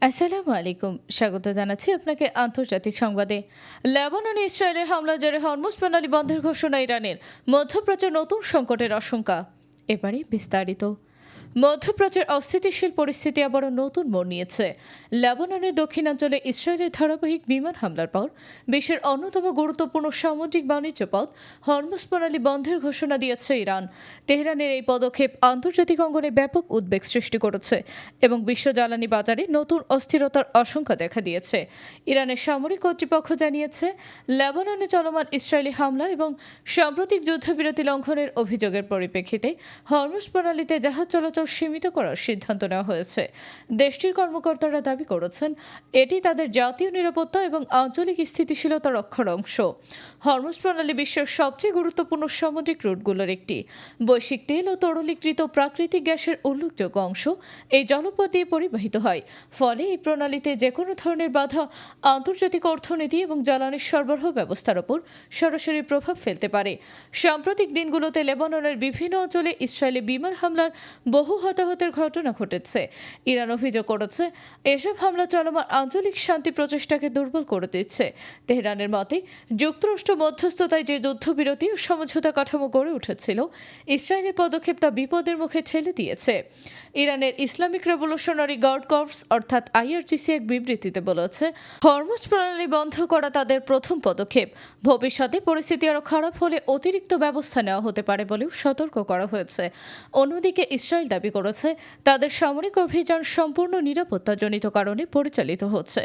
আসসালামু আলাইকুম। স্বাগত জানাচ্ছি আপনাকে আন্তর্জাতিক সংবাদে। লেবাননে ইসরায়েলের হামলা জেরে হরমুজ প্রণালী বন্ধের ঘোষণা ইরানের। মধ্যপ্রাচ্যে নতুন সংকটের আশঙ্কা। এবারে বিস্তারিত। মধ্যপ্রাচ্যের অস্থিতিশীল পরিস্থিতি আবারও নতুন মোড় নিয়েছে। লেবাননের দক্ষিণাঞ্চলে ইসরায়েলের ধারাবাহিক বিমান হামলার পর বিশ্বের অন্যতম গুরুত্বপূর্ণ সামুদ্রিক বাণিজ্য পথ হরমুজ প্রণালী বন্ধের ঘোষণা দিয়েছে ইরান। তেহরানের এই পদক্ষেপ আন্তর্জাতিক অঙ্গনে ব্যাপক উদ্বেগ সৃষ্টি করেছে এবং বিশ্ব জ্বালানি বাজারে নতুন অস্থিরতার আশঙ্কা দেখা দিয়েছে। ইরানের সামরিক কর্তৃপক্ষ জানিয়েছে, লেবাননে চলমান ইসরায়েলি হামলা এবং সাম্প্রতিক যুদ্ধবিরতি লঙ্ঘনের অভিযোগের পরিপ্রেক্ষিতে হরমুজ প্রণালীতে জাহাজ চলাচল সীমিত করার সিদ্ধান্ত নেওয়া হয়েছে। দেশটির কর্মকর্তারা দাবি করেছেন, এটি তাদের জাতীয় নিরাপত্তা এবং আঞ্চলিক স্থিতিশীলতা রক্ষার অংশ। হরমুজ প্রণালী বিশ্বের সবচেয়ে গুরুত্বপূর্ণ সামুদ্রিক রুটগুলোর একটি। বৈশ্বিক তেল ও তরলীকৃত প্রাকৃতিক গ্যাসের উল্লেখযোগ্য অংশ এই জলপথ দিয়ে পরিবাহিত হয়। ফলে এই প্রণালীতে যে কোনো ধরনের বাধা আন্তর্জাতিক অর্থনীতি এবং জ্বালানির সরবরাহ ব্যবস্থার ওপর সরাসরি প্রভাব ফেলতে পারে। সাম্প্রতিক দিনগুলোতে লেবাননের বিভিন্ন অঞ্চলে ইসরায়েলি বিমান হামলার বহু হতাহতের ঘটনা ঘটেছে। ইরান অভিযোগ করেছে, এসব হামলা চলমান আঞ্চলিক শান্তি প্রচেষ্টাকে দুর্বল করে দিচ্ছে। তেহরানের মতে, যুক্তরাষ্ট্র মধ্যস্থতায় যে যুদ্ধবিরতি ও সমঝোতা কাঠামো গড়ে উঠেছিল, ইসরায়েলের পদক্ষেপ তা বিপদের মুখে ঠেলে দিয়েছে। ইরানের ইসলামিক রেভলিউশনারি গার্ড কর্পস অর্থাৎ আইআরজিসি এক বিবৃতিতে বলেছে, হরমুজ প্রণালী বন্ধ করা তাদের প্রথম পদক্ষেপ। ভবিষ্যতে পরিস্থিতি আরও খারাপ হলে অতিরিক্ত ব্যবস্থা নেওয়া হতে পারে বলেও সতর্ক করা হয়েছে। অন্যদিকে ইসরায়েল দাবি করেছে, তাদের সামরিক অভিযান সম্পূর্ণ নিরাপত্তাজনিত কারণে পরিচালিত হচ্ছে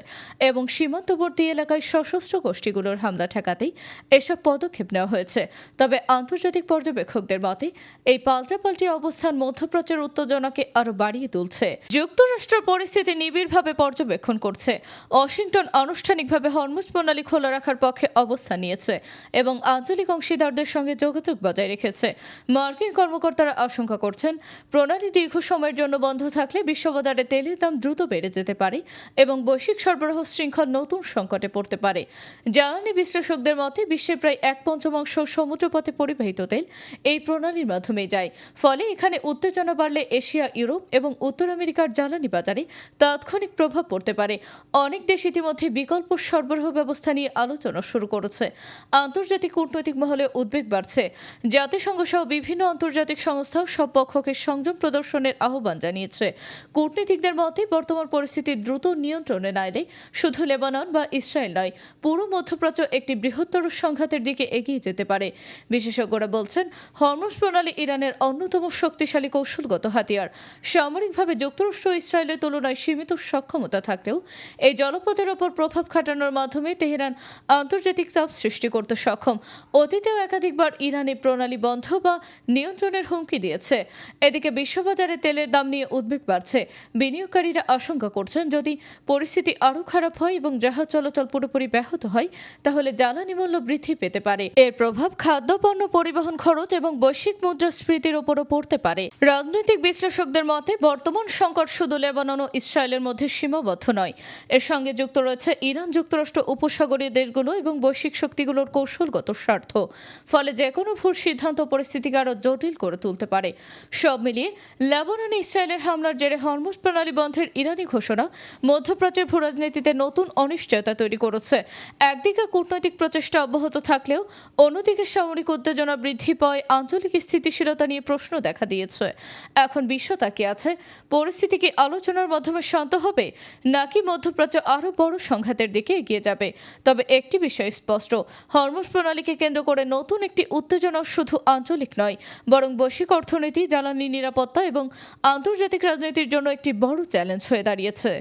এবং সীমান্তবর্তী এলাকায় সশস্ত্র গোষ্ঠীগুলোর হামলা ঠেকাতেই এসব পদক্ষেপ নেওয়া হয়েছে। তবে আন্তর্জাতিক পর্যবেক্ষকদের মতে, এই পাল্টাপাল্টি অবস্থান মধ্যপ্রাচ্যের উত্তেজনাকে আরও বাড়িয়ে তুলছে। যুক্তরাষ্ট্র পরিস্থিতি নিবিড়ভাবে পর্যবেক্ষণ করছে। ওয়াশিংটন আনুষ্ঠানিকভাবে হরমুজ প্রণালী খোলা রাখার পক্ষে অবস্থান নিয়েছে এবং আঞ্চলিক অংশীদারদের সঙ্গে যোগাযোগ বজায় রেখেছে। মার্কিন কর্মকর্তারা আশঙ্কা করছেন, প্রণালী দীর্ঘ সময়ের জন্য বন্ধ থাকলে বিশ্ববাজারে তেলের দাম দ্রুত বেড়ে যেতে পারে এবং বৈশ্বিক সরবরাহ শৃঙ্খল নতুন সংকটে পড়তে পারে। জ্বালানি বিশ্লেষকদের মতে, বিশ্বের প্রায় 1/5 সমুদ্রপথে পরিবাহিত তেল এই প্রণালীর মাধ্যমে যায়। ফলে এখানে উত্তেজনা বাড়লে এশিয়া, ইউরোপ এবং উত্তর আমেরিকার জ্বালানি বাজারে তাৎক্ষণিক প্রভাব পড়তে পারে। অনেক দেশ ইতিমধ্যে বিকল্প সরবরাহ ব্যবস্থা নিয়ে আলোচনা শুরু করেছে। আন্তর্জাতিক কূটনৈতিক মহলে উদ্বেগ বাড়ছে। জাতিসংঘ সহ বিভিন্ন আন্তর্জাতিক সংস্থাও সব পক্ষকে সংযম প্রদর্শনের আহ্বান জানিয়েছে। কূটনীতিকদের মতে, বর্তমান পরিস্থিতি দ্রুত নিয়ন্ত্রণে না এলে শুধু লেবানন বা ইসরায়েল নয়, পুরো মধ্যপ্রাচ্য একটি বৃহত্তর সংঘাতের দিকে এগিয়ে যেতে পারে। বিশেষজ্ঞরা বলছেন, হরমুজ প্রণালী ইরানের অন্যতম শক্তিশালী কৌশলগত হাতিয়ার। সামরিকভাবে যুক্তরাষ্ট্র ও ইসরায়েলের তুলনায় সীমিত সক্ষমতা থাকলেও এই জলপথের ওপর প্রভাব খাটানোর মাধ্যমে তেহরান আন্তর্জাতিক চাপ সৃষ্টি করতে সক্ষম। অতীতেও একাধিকবার ইরান এই প্রণালী বন্ধ বা নিয়ন্ত্রণের হুমকি দিয়েছে। এদিকে বিশ্ববাজারে তেলের দাম নিয়ে উদ্বেগ বাড়ছে। বিনিয়োগকারীরা আশঙ্কা করছেন, যদি পরিস্থিতি আরও খারাপ হয় এবং জাহাজ চলাচল পুরোপুরি ব্যাহত হয়, তাহলে জ্বালানি মূল্য বৃদ্ধি পেতে পারে। এর প্রভাব খাদ্যপণ্য, পরিবহন খরচ এবং বৈশ্বিক মুদ্রাস্ফীতির ওপরও পড়তে পারে। রাজনৈতিক বিশ্লেষকদের মতে, বর্তমান সংকট শুধু লেবানন ও ইসরায়েলের মধ্যে সীমাবদ্ধ নয়, এর সঙ্গে যুক্ত রয়েছে ইরান, যুক্তরাষ্ট্র, উপসাগরীয় দেশগুলো এবং বৈশ্বিক শক্তিগুলোর কৌশলগত স্বার্থ। ফলে যে কোনো ভুল সিদ্ধান্ত পরিস্থিতিকে আরও জটিল করে তুলতে পারে। সব মিলিয়ে লেবাননে ইসরায়েলের হামলার জেরে হরমুজ প্রণালী বন্ধের ইরানি ঘোষণা মধ্যপ্রাচ্যের ভূরাজনীতিতে নতুন অনিশ্চয়তা তৈরি করেছে। একদিকে কূটনৈতিক প্রচেষ্টা অব্যাহত থাকলেও অন্যদিকে সামরিক উত্তেজনা বৃদ্ধি পাওয়ায় আঞ্চলিক স্থিতিশীলতা নিয়ে প্রশ্ন দেখা দিয়েছে। এখন বিশ্ব তাকিয়ে আছে, পরিস্থিতি কি আলোচনার মাধ্যমে শান্ত হবে, নাকি মধ্যপ্রাচ্য আরও বড় সংঘাতের দিকে এগিয়ে যাবে। তবে একটি বিষয় স্পষ্ট, হরমুজ প্রণালীকে কেন্দ্র করে নতুন একটি উত্তেজনা শুধু আঞ্চলিক নয়, বরং বৈশ্বিক অর্থনীতি, জ্বালানি নিরাপত্তা এবং আন্তর্জাতিক রাজনীতির জন্য একটি বড় চ্যালেঞ্জ হয়ে দাঁড়িয়েছে।